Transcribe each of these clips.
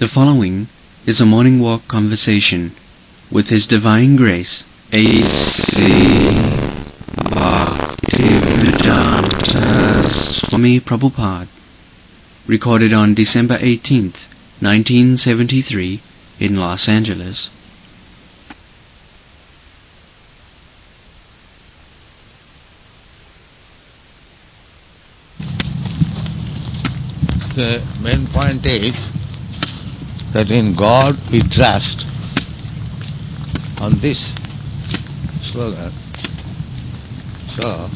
The following is a morning walk conversation with His Divine Grace, A.C. Bhaktivedanta Swami Prabhupada, recorded on December 18th, 1973 in Los Angeles. The main point is that in God we trust. On this slogan. So,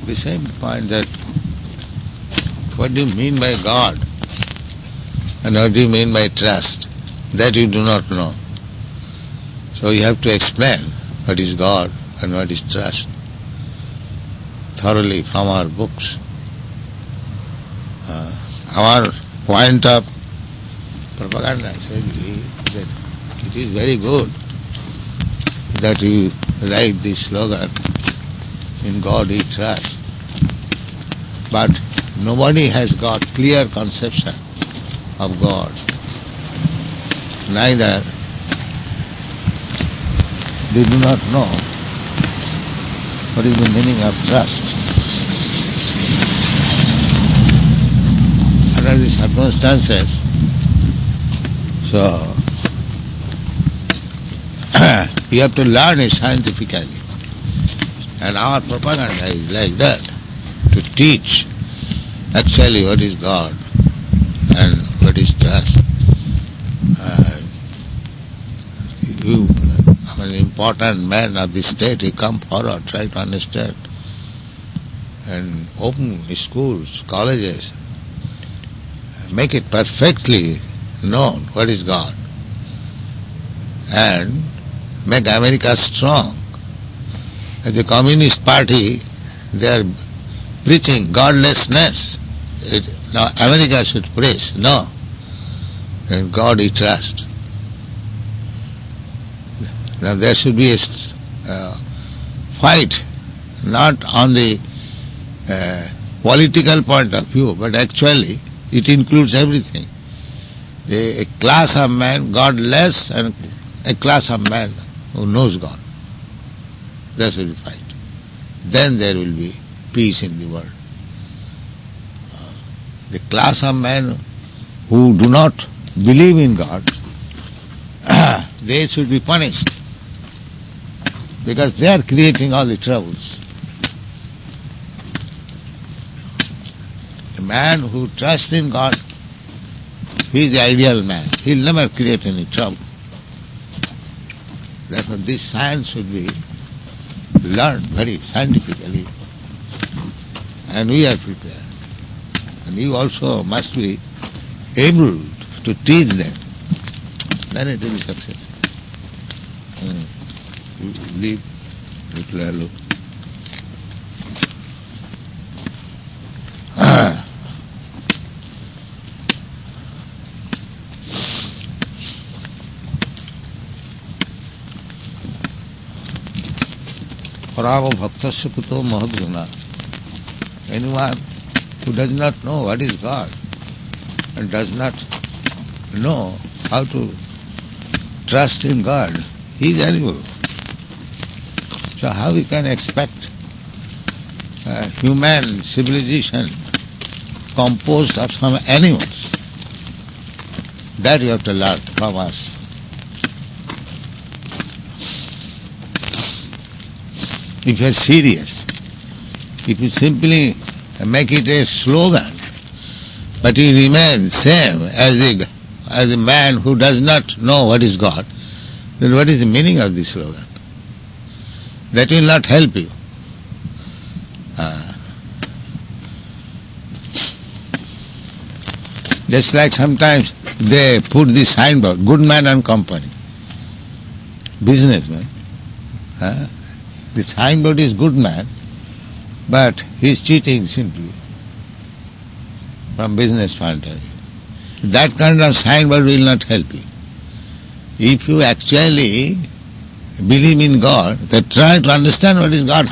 the same point that what do you mean by God and what do you mean by trust? That you do not know. So you have to explain what is God and what is trust thoroughly from our books. Our point of propaganda said that it is very good that you write this slogan, in God we trust. But nobody has got clear conception of God. Neither they do not know what is the meaning of trust. Under the circumstances, so you have to learn it scientifically. And our propaganda is like that, to teach actually what is God and what is trust. You, an important man of the state, you come forward, try to understand and open schools, colleges, make it perfectly known what is God and make America strong. As a Communist Party, they are preaching godlessness. Now America should preach, no. In God we trust. Now there should be a fight, not on the political point of view, but actually it includes everything. A class of man godless and a class of man who knows God. That will be fight. Then there will be peace in the world. The class of men who do not believe in God, they should be punished because they are creating all the troubles. A man who trusts in God, he is the ideal man. He will never create any trouble. Therefore this science should be learned very scientifically, and we are prepared. And you also must be able to teach them. Then it will be successful. You leave little alone. Paravo bhaktasya puto mahadguna. Anyone who does not know what is God and does not know how to trust in God, he is animal. So how we can expect human civilization composed of some animals? That you have to learn from us. If you are serious, if you simply make it a slogan, but you remain same as a man who does not know what is God, then what is the meaning of this slogan? That will not help you. Just like sometimes they put this signboard, good man and company, businessman. The signboard is good man, but he is cheating simply from business point of view. That kind of signboard will not help you. If you actually believe in God, then try to understand what is God,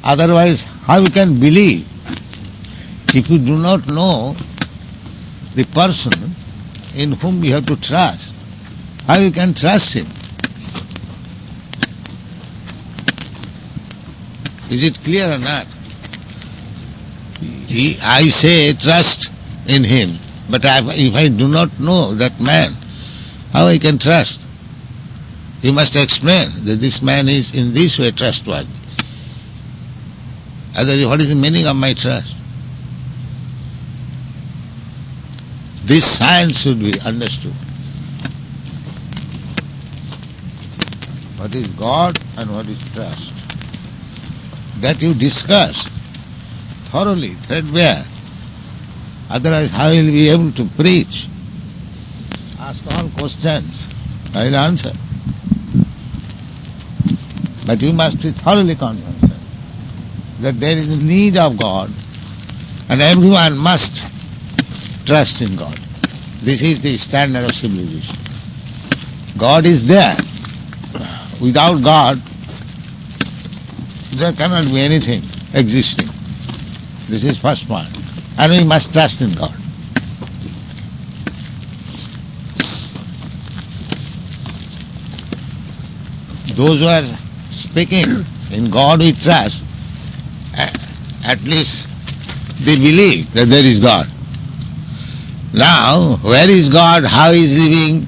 otherwise how you can believe If you do not know the person in whom you have to trust, how you can trust him? Is it clear or not? I say trust in him, but if I do not know that man, how I can trust? You must explain that this man is in this way trustworthy. Otherwise, what is the meaning of my trust? This science should be understood. What is God and what is trust? That you discuss thoroughly, threadbare. Otherwise, how will you be able to preach? Ask all questions. I will answer. But you must be thoroughly convinced that there is a need of God and everyone must trust in God. This is the standard of civilization. God is there. Without God, there cannot be anything existing. This is first point. And we must trust in God. Those who are speaking in God we trust, at least they believe that there is God. Now, where is God, how he is living,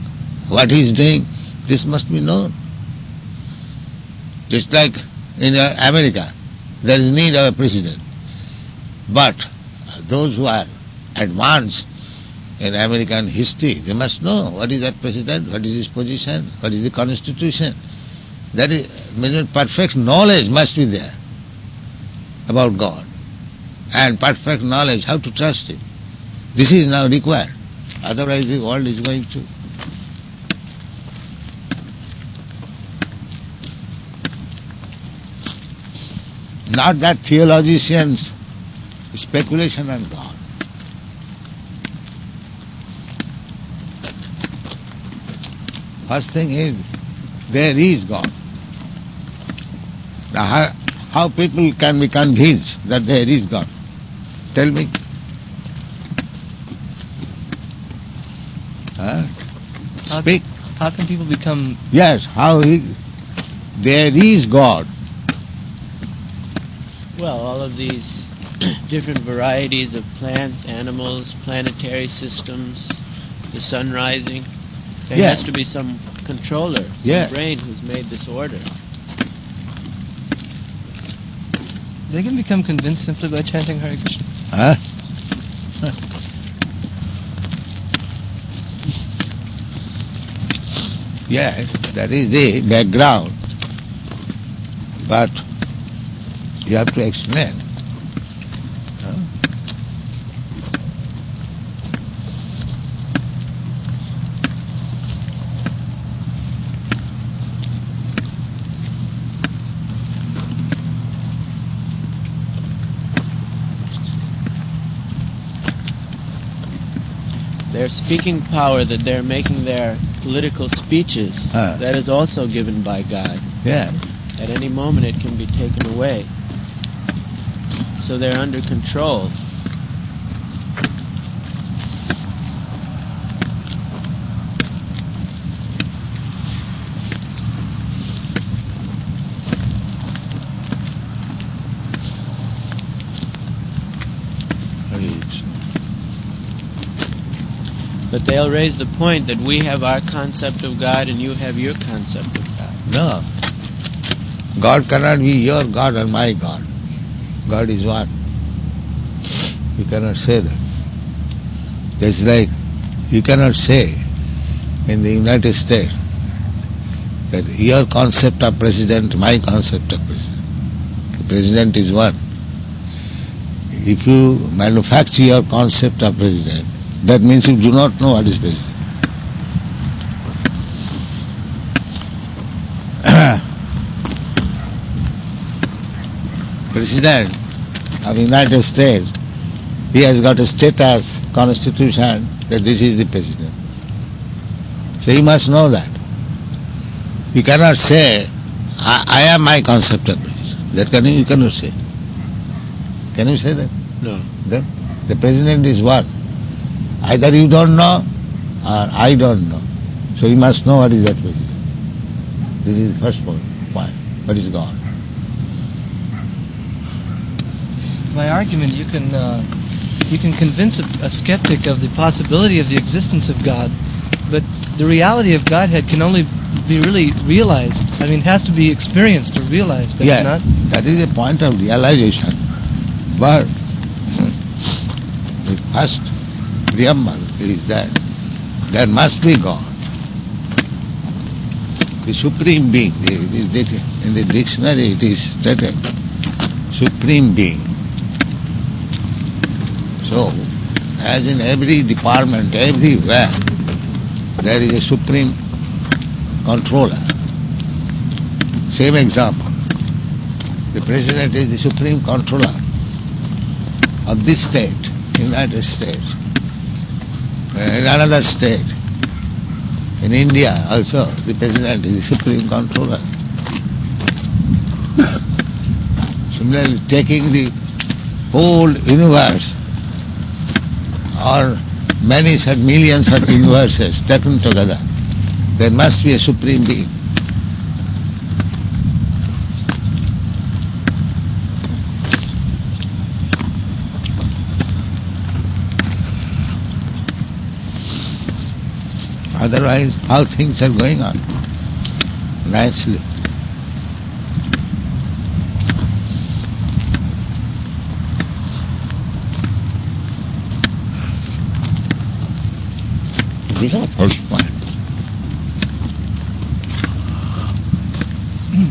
what he is doing, this must be known. Just like in America, there is need of a president. But those who are advanced in American history, they must know what is that president, what is his position, what is the constitution. That is, perfect knowledge must be there about God. And perfect knowledge how to trust him. This is now required. Otherwise the world is going to... Not that theologians speculation on God. First thing is, there is God. Now how people can be convinced that there is God? Tell me. Speak. How can people become... Yes, there is God. Well, all of these different varieties of plants, animals, planetary systems, the sun rising. There has to be some controller, some brain who's made this order. They can become convinced simply by chanting Hare Krishna. Yes, that is the background. But you have to explain. Their speaking power that they're making their political speeches, that is also given by God. Yeah. At any moment it can be taken away. So they're under control. But they'll raise the point that we have our concept of God and you have your concept of God. No. God cannot be your God or my God. God is one. You cannot say that. It's like you cannot say in the United States that your concept of president, my concept of president. The president is one. If you manufacture your concept of president, that means you do not know what is president. President of the United States, he has got a status, constitution, that this is the president. So you must know that. You cannot say, I am my concept of president. That you cannot say. Can you say that? No. Then The president is what? Either you don't know or I don't know. So you must know what is that president. This is the first point. What is God? By argument, you can convince a skeptic of the possibility of the existence of God, but the reality of Godhead can only be really realized. I mean, it has to be experienced or realized, does it not? That is a point of realization. But the first preamble is that there must be God. The Supreme Being. In the dictionary it is stated, Supreme Being. So, as in every department, everywhere, there is a Supreme Controller. Same example. The President is the Supreme Controller of this state, United States. In another state, in India also, the President is the Supreme Controller. Similarly, taking the whole universe, or many such millions of universes taken together, there must be a Supreme Being. Otherwise, how things are going on? Nicely. This is the first point.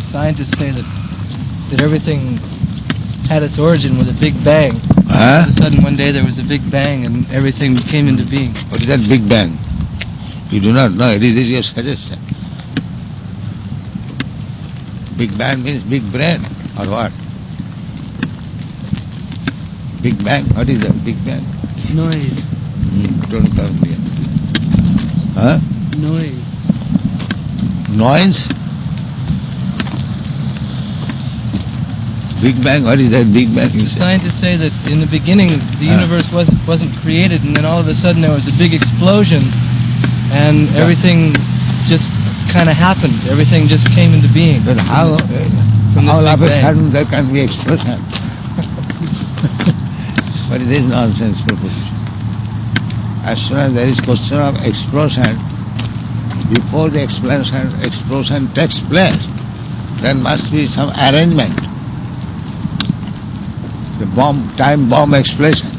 Scientists say that everything had its origin with a big bang. Huh? All of a sudden, one day there was a big bang and everything came into being. What is that Big Bang? You do not know. It is your suggestion. Big Bang means big brain, or what? Big Bang. What is that Big Bang? Noise. Don't come here. Huh? Noise. Noise? Big Bang? What is that Big Bang? You say? Scientists say that in the beginning the universe wasn't created, and then all of a sudden there was a big explosion, and everything just kind of happened. Everything just came into being. But how all of a sudden there can be explosion? What is this nonsense proposition? As soon as there is question of explosion, before the explosion takes place, there must be some arrangement. The time bomb explosion.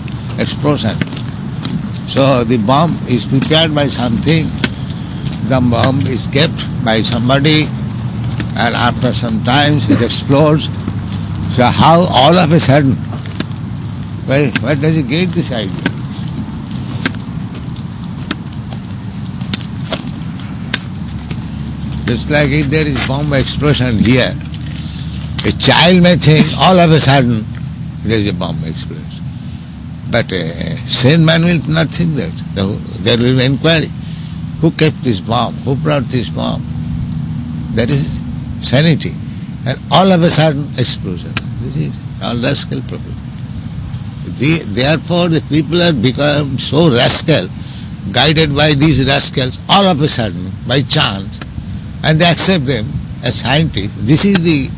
So the bomb is prepared by something, the bomb is kept by somebody, and after some time it explodes. So how all of a sudden, where does he get this idea? Just like if there is bomb explosion here, a child may think all of a sudden there is a bomb explosion. But a sane man will not think that. There will be inquiry. Who kept this bomb? Who brought this bomb? That is sanity. And all of a sudden explosion. This is all rascal problem. Therefore the people have become so rascal, guided by these rascals all of a sudden, by chance, and they accept them as scientists. This is the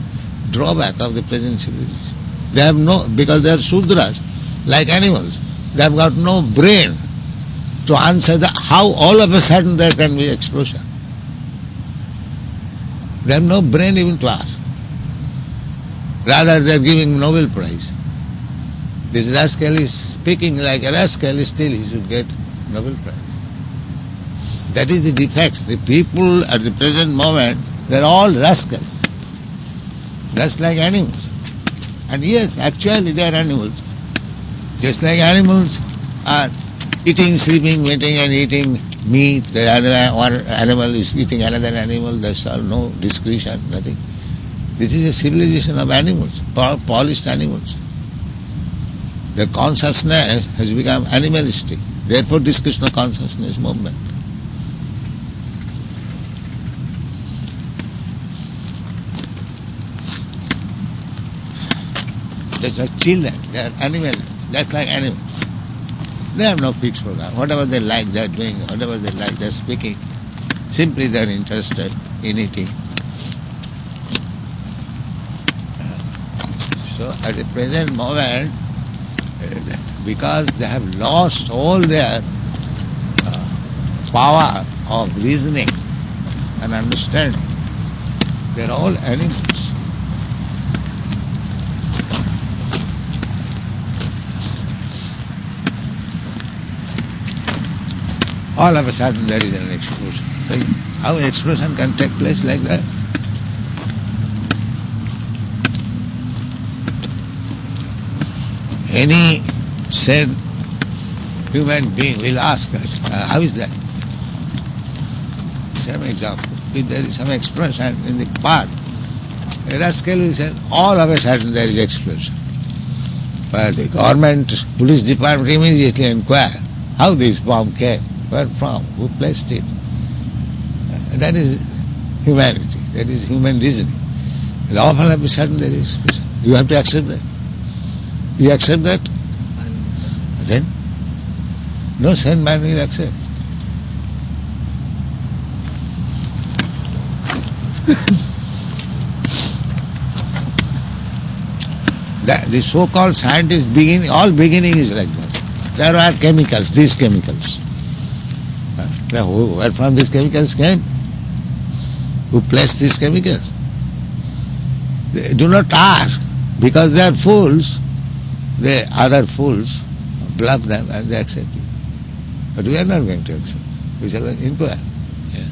drawback of the present civilization. They have because they are Sudras, like animals. They have got no brain to answer how all of a sudden there can be explosion. They have no brain even to ask. Rather they are giving Nobel Prize. This rascal is speaking like a rascal, still he should get Nobel Prize. That is the defect. The people at the present moment, they are all rascals. Just like animals. And yes, actually they are animals. Just like animals are eating, sleeping, waiting and eating meat. One animal is eating another animal. There's no discretion, nothing. This is a civilization of animals, polished animals. Their consciousness has become animalistic. Therefore this Krishna consciousness movement. They are children, they are animals, just like animals. They have no fixed program. Whatever they like, they are doing. Whatever they like, they are speaking. Simply they are interested in eating. So at the present moment, because they have lost all their power of reasoning and understanding, they are all animals. All of a sudden there is an explosion. How an explosion can take place like that? Any sane human being will ask us, how is that? Same example. If there is some explosion in the park, a rascal will say, all of a sudden there is explosion. But the government, police department immediately inquire how this bomb came, where from, who placed it. That is humanity, that is human reasoning. And all of a sudden there is explosion. You have to accept that. You accept that? Then no sane man will accept. The so-called scientist beginning, all beginning is like that. There are chemicals, these chemicals. Where from these chemicals came? Who placed these chemicals? They do not ask, because they are fools. The other fools bluff them and they accept it. But we are not going to accept. We shall inquire. Yeah.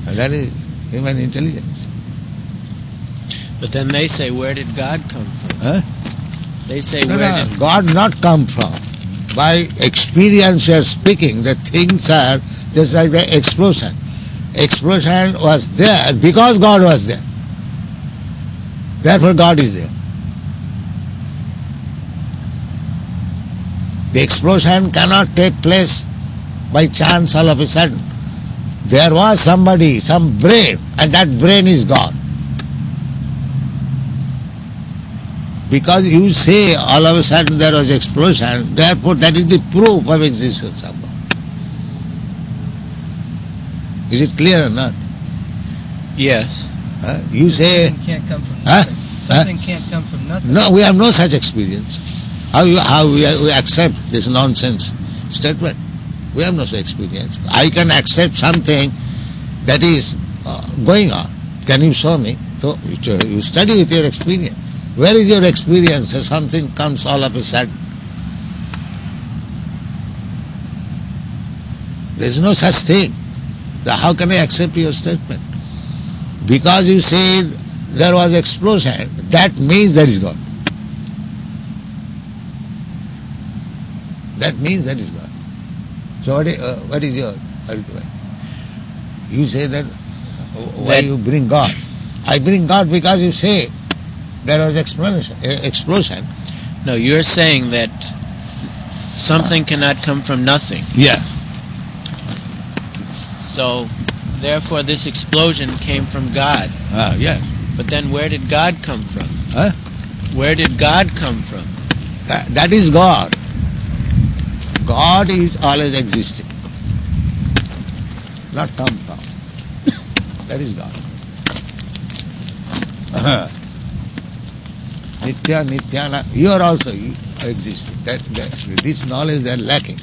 And that is human intelligence. But then they say, where did God come from? Huh? They say, where did God not come from? By experience we are speaking, the things are just like the explosion. Explosion was there because God was there. Therefore God is there. The explosion cannot take place by chance all of a sudden. There was somebody, some brain, and that brain is God. Because you say all of a sudden there was explosion, therefore that is the proof of existence of God. Is it clear or not? Yes. You say... Something can't come from nothing. Something can't come from nothing. No, we have no such experience. How we accept this nonsense statement? We have no such experience. I can accept something that is going on. Can you show me? So you study with your experience. Where is your experience that something comes all of a sudden? There is no such thing. How can I accept your statement? Because you say there was explosion, that means there is God. That means that is God. So what is your argument? You say that why you bring God? I bring God because you say there was explosion. No, you're saying that something cannot come from nothing. Yeah. So, therefore this explosion came from God. Yeah. But then where did God come from? Huh? Where did God come from? That is God. God is always existing. Not come from. That is God. Nitya, Nityana, you are also existing. This knowledge they are lacking.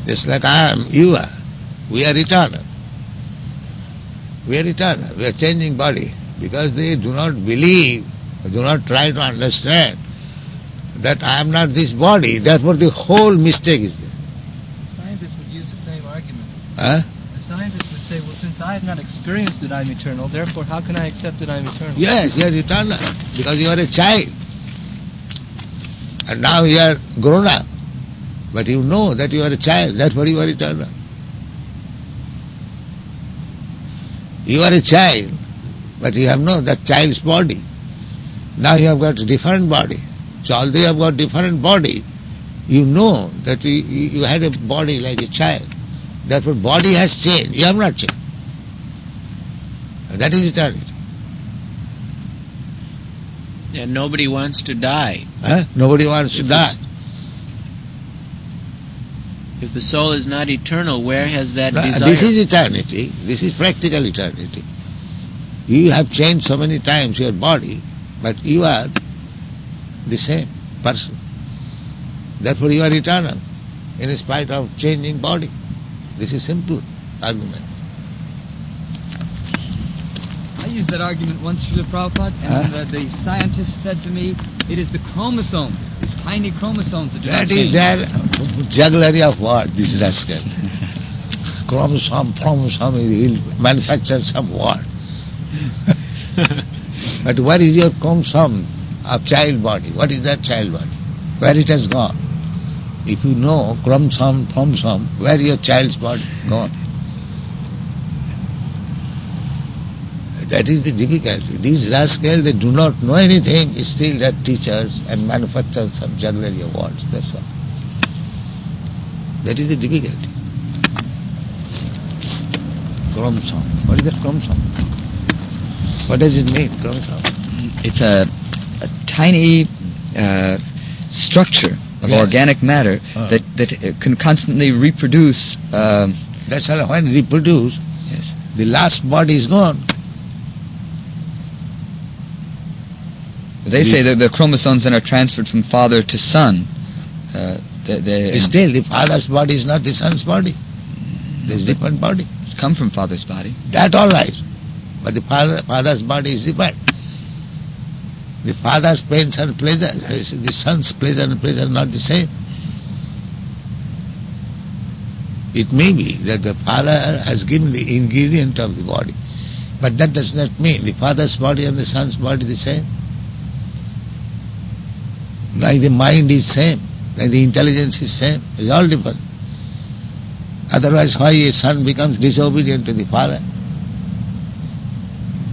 Just like I am, you are. We are eternal. We are eternal. We are changing body. Because they do not believe, do not try to understand that I am not this body, therefore the whole mistake is there. Scientists would use the same argument. Huh? The scientist would say, well, since I have not experienced that I'm eternal, therefore how can I accept that I'm eternal? Yes, you are eternal, because you are a child. And now you are grown up. But you know that you are a child, therefore you are eternal. You are a child, but you have no that child's body. Now you have got a different body. So although you have got different body, you know that you had a body like a child. Therefore body has changed. You have not changed. That is eternity. And nobody wants to die. Nobody wants to die. If the soul is not eternal, where has that desire? This is eternity. This is practical eternity. You have changed so many times your body, but you are the same person. Therefore you are eternal, in spite of changing body. This is simple argument. I used that argument once, Srila Prabhupada, and the scientist said to me, it is the chromosomes, these tiny chromosomes that do not change. That is their jugglery of what, this rascal. Chromosome, he'll manufacture some word. But what is your chromosome of child body? What is that child body? Where it has gone? If you know chromosome, where is your child's body gone? That is the difficulty. These rascals, they do not know anything, still they are teachers and manufacture some jugglery of words, that's all. That is the difficulty. Chromosome. What is that chromosome? What does it mean, chromosome? It's a tiny structure of organic matter that can constantly reproduce. That's all. When reproduce, Yes. the last body is gone. They say that the chromosomes then are transferred from father to son. Still, the father's body is not the son's body. There's different body. It's come from father's body. That all right. But the father's body is different. The father's pains and pleasure, the son's pleasure and pleasure are not the same. It may be that the father has given the ingredient of the body, but that does not mean the father's body and the son's body the same. Like the mind is same, like the intelligence is same, it's all different. Otherwise, why a son becomes disobedient to the father?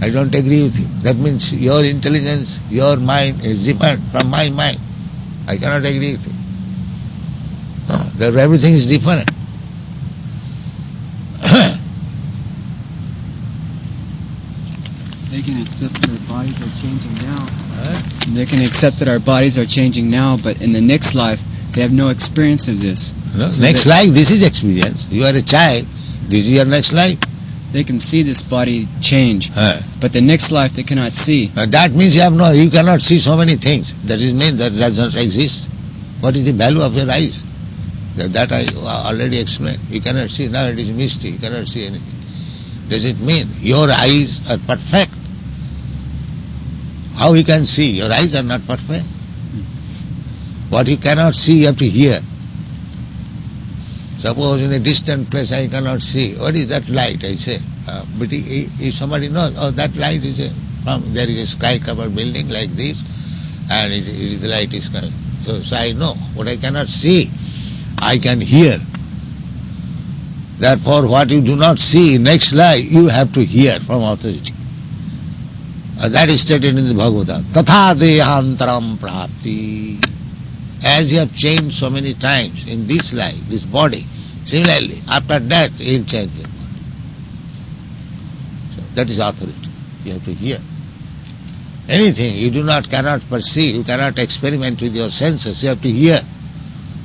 I don't agree with you. That means your intelligence, your mind is different from my mind. I cannot agree with you. No, everything is different. They can accept that our bodies are changing now. They can accept that our bodies are changing now, but in the next life, they have no experience of this. No, So next life, this is experience. You are a child, this is your next life. They can see this body change, but the next life they cannot see. That means you cannot see so many things. That is mean that does not exist. What is the value of your eyes? That I already explained. You cannot see, now it is misty, you cannot see anything. Does it mean your eyes are perfect? How you can see? Your eyes are not perfect. What you cannot see, you have to hear. Suppose in a distant place I cannot see. What is that light, I say? But if somebody knows, that light is there is a sky-covered building like this, and the light is coming. So I know. What I cannot see, I can hear. Therefore, what you do not see, next life, you have to hear from authority. That is stated in the Bhagavatam. Tatha dehantaram prapti. As you have changed so many times in this life, this body, similarly, after death, you will change your body. So that is authority. You have to hear. Anything you cannot perceive, you cannot experiment with your senses, you have to hear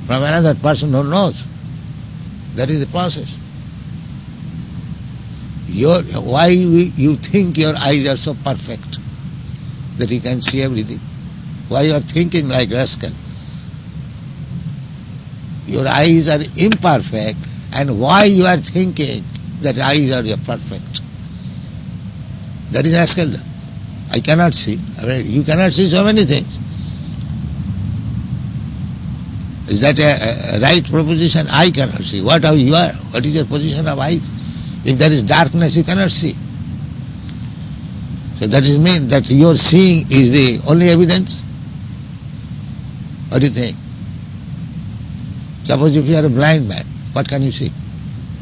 from another person who knows. That is the process. Why you think your eyes are so perfect that you can see everything? Why you are thinking like rascal? Your eyes are imperfect, and why you are thinking that eyes are perfect? That is rascal. I cannot see. You cannot see so many things. Is that a right proposition? I cannot see. What you are? What is your position of eyes? If there is darkness, you cannot see. So that is mean that your seeing is the only evidence? What do you think? Suppose if you are a blind man, what can you see?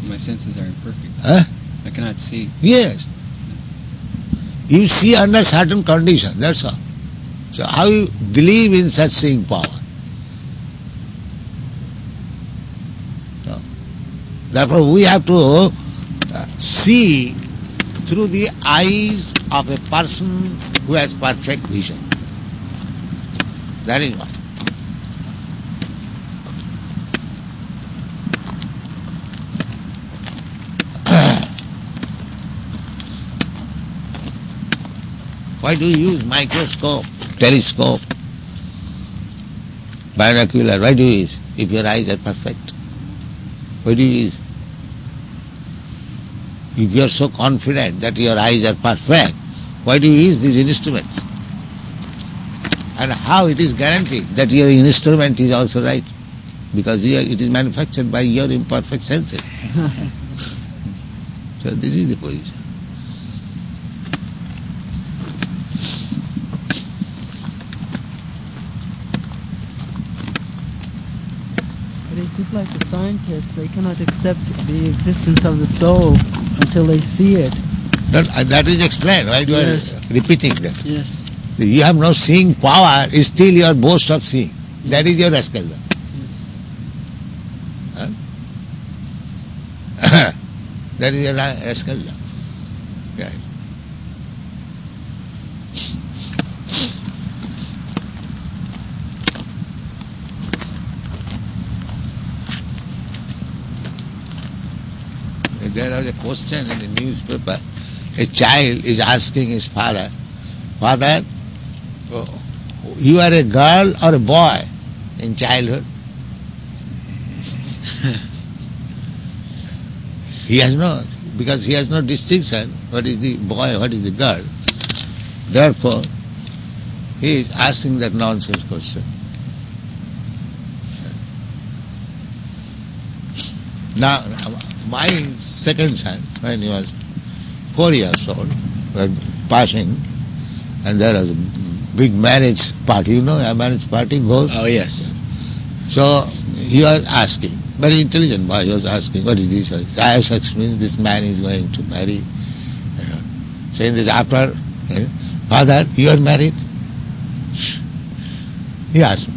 My senses are imperfect. I cannot see. Yes. You see under certain conditions, that's all. So how you believe in such seeing power? So, therefore we have to see through the eyes of a person who has perfect vision. That is why. Why do you use microscope, telescope, binocular? Why do you use if your eyes are perfect? Why do you use? If you are so confident that your eyes are perfect, why do you use these instruments? And how it is guaranteed that your instrument is also right? Because it is manufactured by your imperfect senses. So this is the position. But it's just like the scientists, they cannot accept the existence of the soul until they see it. That is explained. Why do I repeating that? Yes. You have no seeing power, is still your boast of seeing. That is your rascal. That is your rascal. Right. There was a question in the newspaper. A child is asking his father, "Father, you are a girl or a boy in childhood?" Because he has no distinction, what is the boy, what is the girl. Therefore, he is asking that nonsense question. Now, my second son, when he was 4 years old, were passing, and there was a big marriage party, a marriage party goes. Oh, yes. So he was asking, very intelligent boy, he was asking, what is this? Sex means this man is going to marry. Saying this after, father, you are married? He asked me.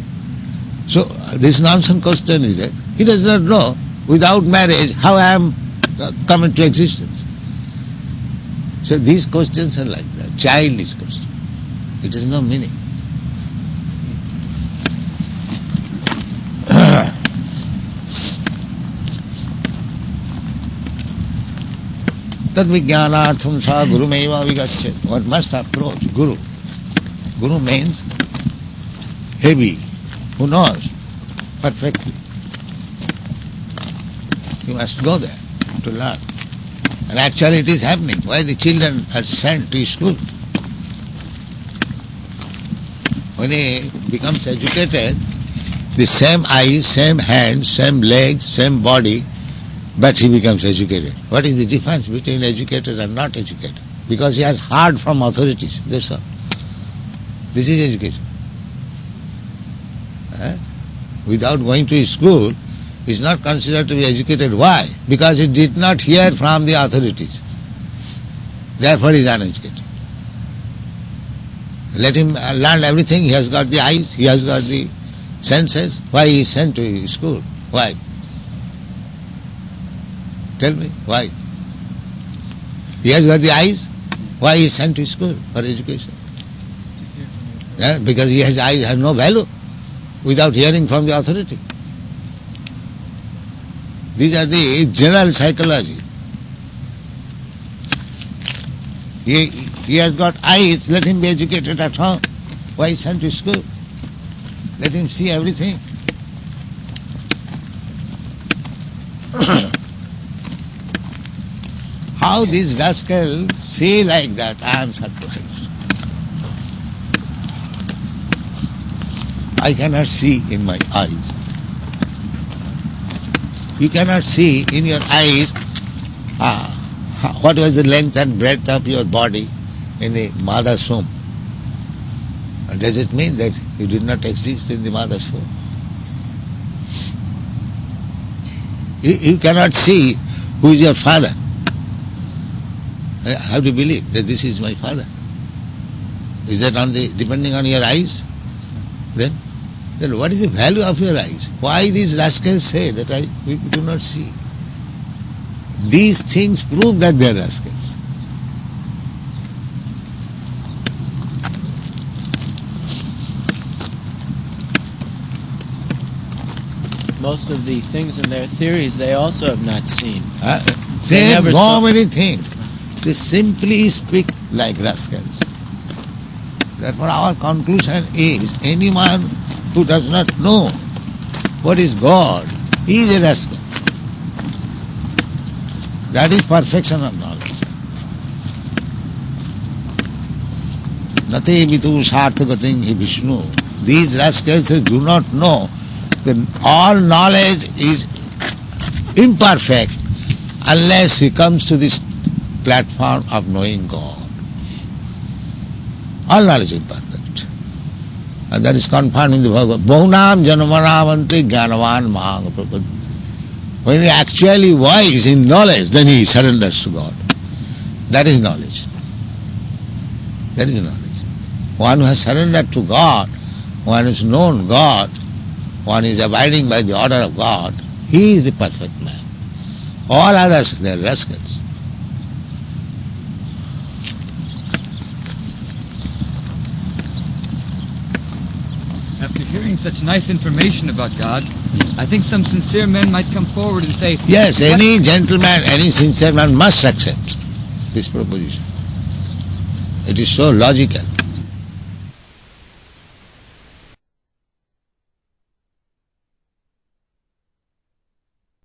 So this nonsense question is that he does not know, without marriage, how I am come into existence. So these questions are like that, childish questions. It has no meaning. Tad vijnanatham sa gurumeva vigacchati. One must approach Guru. Guru means heavy, who knows perfectly. You must go there to learn. And actually it is happening. Why the children are sent to school? When he becomes educated, the same eyes, same hands, same legs, same body, but he becomes educated. What is the difference between educated and not educated? Because he has heard from authorities, that's all. This is education. Without going to school, he is not considered to be educated. Why? Because he did not hear from the authorities. Therefore he is uneducated. Let him learn everything. He has got the eyes, he has got the senses. Why he is sent to school? Why? Tell me, why? He has got the eyes. Why he is sent to school for education? Because his eyes have no value without hearing from the authority. These are the general psychology. He has got eyes, let him be educated at home. Why is sent to school? Let him see everything. How these rascals say like that, I am surprised. I cannot see in my eyes. You cannot see in your eyes what was the length and breadth of your body in the mother's womb. Does it mean that you did not exist in the mother's womb? You cannot see who is your father. How do you believe that this is my father? Is that depending on your eyes? Then what is the value of your eyes? Why these rascals say that we do not see? These things prove that they are rascals. Most of the things in their theories they also have not seen. They have so many things. They simply speak like rascals. Therefore our conclusion is, anyone who does not know what is God, he is a rascal. That is perfection of knowledge. Nate vitu sarthagating hi Vishnu. These rascals do not know that all knowledge is imperfect unless he comes to this platform of knowing God. All knowledge is imperfect. And that is confirmed in the Bhagavad. Bahunam janamanavanti jnanavan mahang. When he actually wise in knowledge, then he surrenders to God. That is knowledge. That is knowledge. One who has surrendered to God, one who has known God, one is abiding by the order of God, he is the perfect man. All others, they are rascals. After hearing such nice information about God, I think some sincere men might come forward and say, yes, any gentleman, any sincere man must accept this proposition. It is so logical.